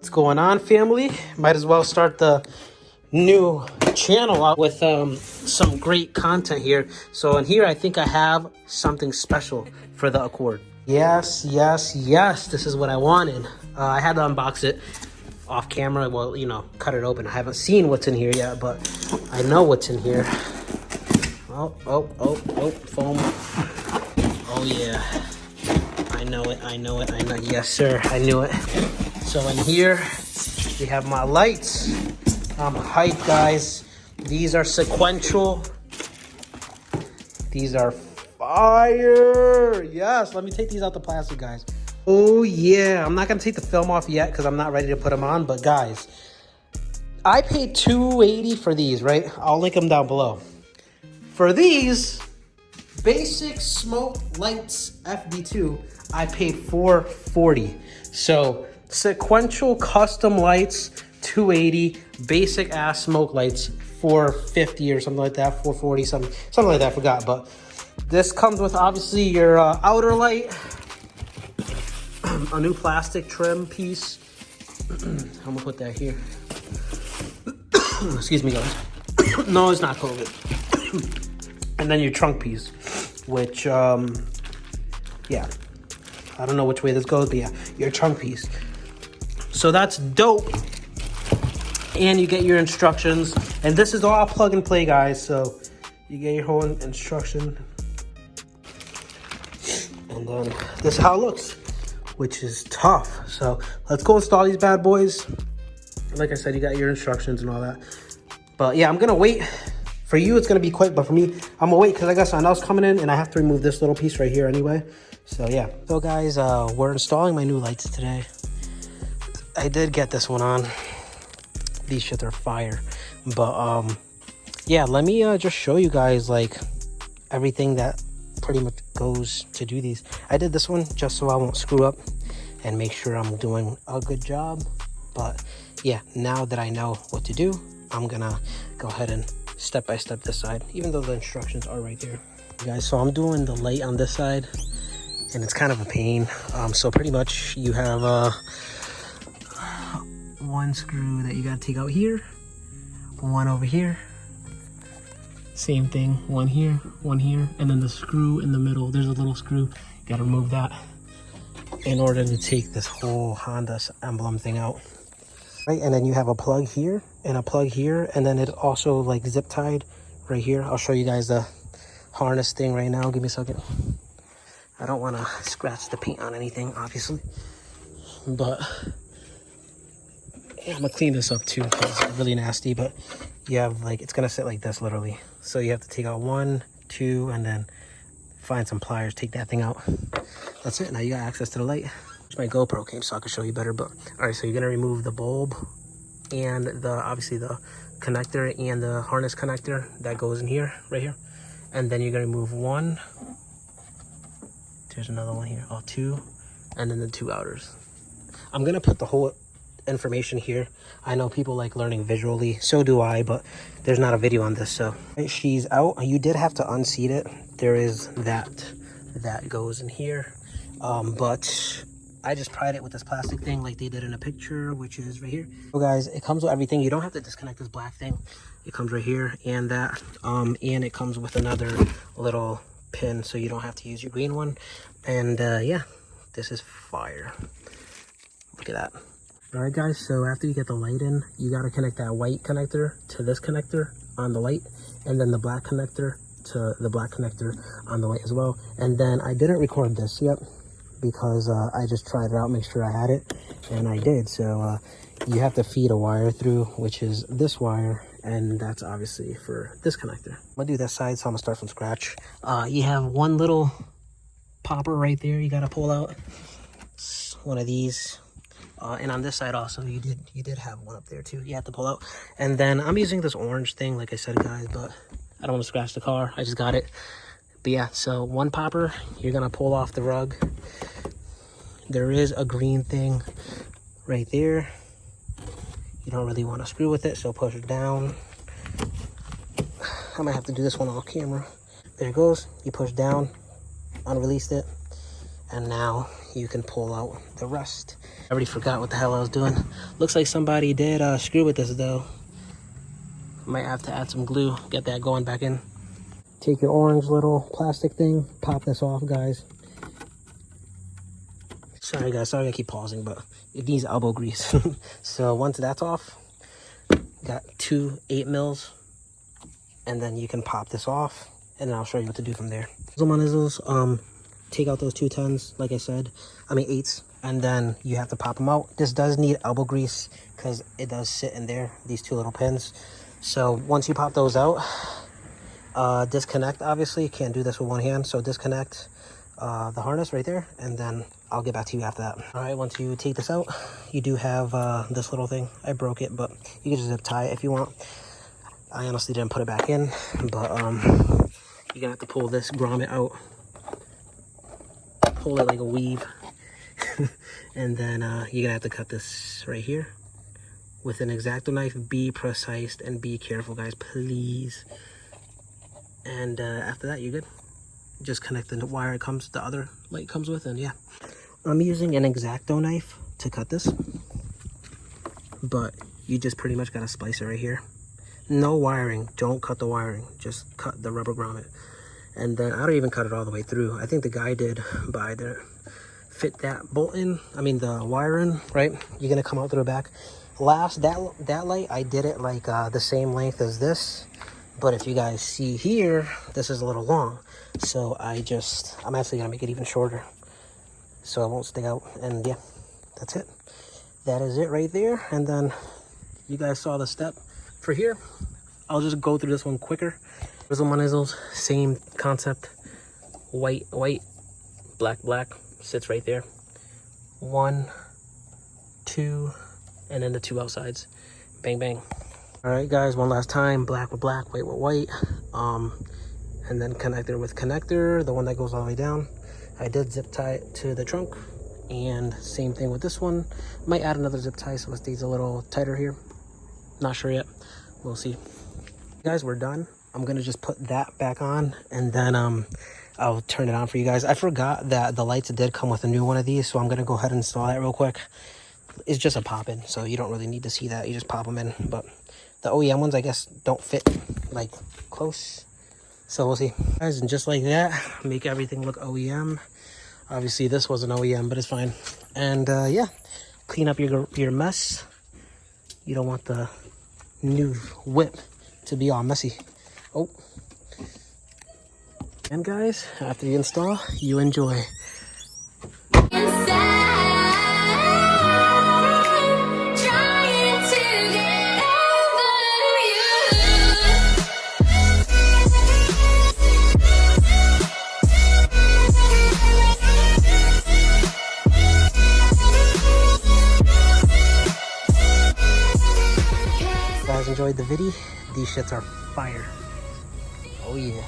What's going on, family? Might as well start the new channel out with some great content here. So in here, I think I have something special for the Accord. Yes, this is what I wanted. I had to unbox it off camera. Well, you know, cut it open. I haven't seen what's in here yet, but I know what's in here. Oh, foam. Oh yeah, I know it. Yes, sir, I knew it. So in here, we have my lights. I'm hyped, guys. These are sequential. These are fire. Yes, let me take these out the plastic, guys. Oh yeah, I'm not gonna take the film off yet because I'm not ready to put them on. But guys, I paid $280 for these, right? I'll link them down below. For these basic smoke lights FD2, I paid $440. So sequential custom lights, $280. Basic ass smoke lights, $450 or something like that, $440, something like that. I forgot. But this comes with obviously your outer light, a new plastic trim piece. I'm gonna put that here. Excuse me, guys. No, it's not COVID. And then your trunk piece, which yeah, I don't know which way this goes, but yeah, your trunk piece. So that's dope. And you get your instructions. And this is all plug and play, guys. So you get your whole instruction. And then this is how it looks, which is tough. So let's go install these bad boys. Like I said, you got your instructions and all that. But yeah, I'm gonna wait. For you, it's gonna be quick, but for me, I'm gonna wait because I got something else coming in and I have to remove this little piece right here anyway. So yeah. So guys, we're installing my new lights today. I did get this one on. These shits are fire. But yeah, let me just show you guys like everything that pretty much goes to do these. I did this one just so I won't screw up and make sure I'm doing a good job. But yeah, now that I know what to do, I'm gonna go ahead and step by step this side, even though the instructions are right there. Guys, so I'm doing the light on this side and it's kind of a pain. So pretty much you have one screw that you gotta take out here, one over here, same thing, one here, and then the screw in the middle. There's a little screw, you gotta remove that in order to take this whole Honda emblem thing out. Right, and then you have a plug here and a plug here, and then it also like zip tied right here. I'll show you guys the harness thing right now. Give me a second. I don't want to scratch the paint on anything, obviously, but I'm gonna clean this up too because it's really nasty. But you have like, it's gonna sit like this literally, so you have to take out 1, 2, and then find some pliers, take that thing out. That's it. Now you got access to the light. My GoPro came so I could show you better. But all right, so you're gonna remove the bulb and obviously the connector and the harness connector that goes in here, right here, and then you're gonna remove 1. There's another one here. 2, and then the 2 outers. I'm gonna put the whole information here. I know people like learning visually, so do I, but there's not a video on this. So she's out. You did have to unseat it. There is that goes in here, but I just pried it with this plastic thing like they did in a picture, which is right here. So guys, it comes with everything. You don't have to disconnect this black thing. It comes right here and that. And it comes with another little pin, so you don't have to use your green one. And yeah, this is fire. Look at that. All right, guys, so after you get the light in, you got to connect that white connector to this connector on the light, and then the black connector to the black connector on the light as well. And then I didn't record this yet, because I just tried it out, make sure I had it, and I did. So you have to feed a wire through, which is this wire, and that's obviously for this connector. I'm gonna do this side, so I'm gonna start from scratch. You have one little popper right there you gotta pull out. It's one of these. And on this side also, you did have one up there too. You have to pull out. And then I'm using this orange thing, like I said, guys, but I don't want to scratch the car. I just got it. But yeah, so one popper, you're gonna pull off the rug. There is a green thing right there. You don't really want to screw with it, so push it down. I might have to do this one off camera. There it goes. You push down, unreleased it, and now you can pull out the rest. I already forgot what the hell I was doing. Looks like somebody did screw with this though. Might have to add some glue, get that going back in. Take your orange little plastic thing, pop this off, guys. Sorry guys, sorry I keep pausing, but it needs elbow grease. So once that's off, got 2 8mm, and then you can pop this off, and then I'll show you what to do from there. So my nizzles, take out those 2 10s, like I said, I mean 8s, and then you have to pop them out. This does need elbow grease because it does sit in there, these 2 little pins. So once you pop those out, disconnect, obviously, can't do this with one hand, so disconnect the harness right there, and then I'll get back to you after that. All right, once you take this out, you do have this little thing. I broke it, but you can just zip tie it if you want. I honestly didn't put it back in, but you're gonna have to pull this grommet out, pull it like a weave, and then you're gonna have to cut this right here with an X-Acto knife. Be precise and be careful, guys, please. And after that, you're good. Just connect the wire it comes, the other light comes with, and yeah. I'm using an X-Acto knife to cut this, but you just pretty much gotta splice it right here. No wiring, don't cut the wiring, just cut the rubber grommet. And then I don't even cut it all the way through. I think the guy did, but I didn't fit that bolt in, I mean the wire in, right? You're gonna come out through the back. That light, I did it like the same length as this, but if you guys see here, this is a little long. So I'm actually gonna make it even shorter so it won't stick out. And yeah, that's it. That is it right there. And then you guys saw the step for here. I'll just go through this one quicker. There's my nizzles, same concept. White, black, sits right there. 1, 2, and then the 2 outsides. Bang, bang. All right, guys, one last time. Black with black, white with white. And then connector with connector, the one that goes all the way down. I did zip tie it to the trunk, and same thing with this one. Might add another zip tie so it stays a little tighter here. Not sure yet, we'll see. Guys, we're done. I'm gonna just put that back on, and then I'll turn it on for you guys. I forgot that the lights did come with a new one of these, so I'm gonna go ahead and install that real quick. It's just a pop-in, so you don't really need to see that. You just pop them in, but the OEM ones, I guess, don't fit like close. So we'll see, guys. And just like that, make everything look OEM. Obviously this wasn't OEM, but it's fine. And yeah, clean up your mess. You don't want the new whip to be all messy. Oh, and guys, after you install, you enjoy. Enjoyed the video. These shits are fire. Oh yeah.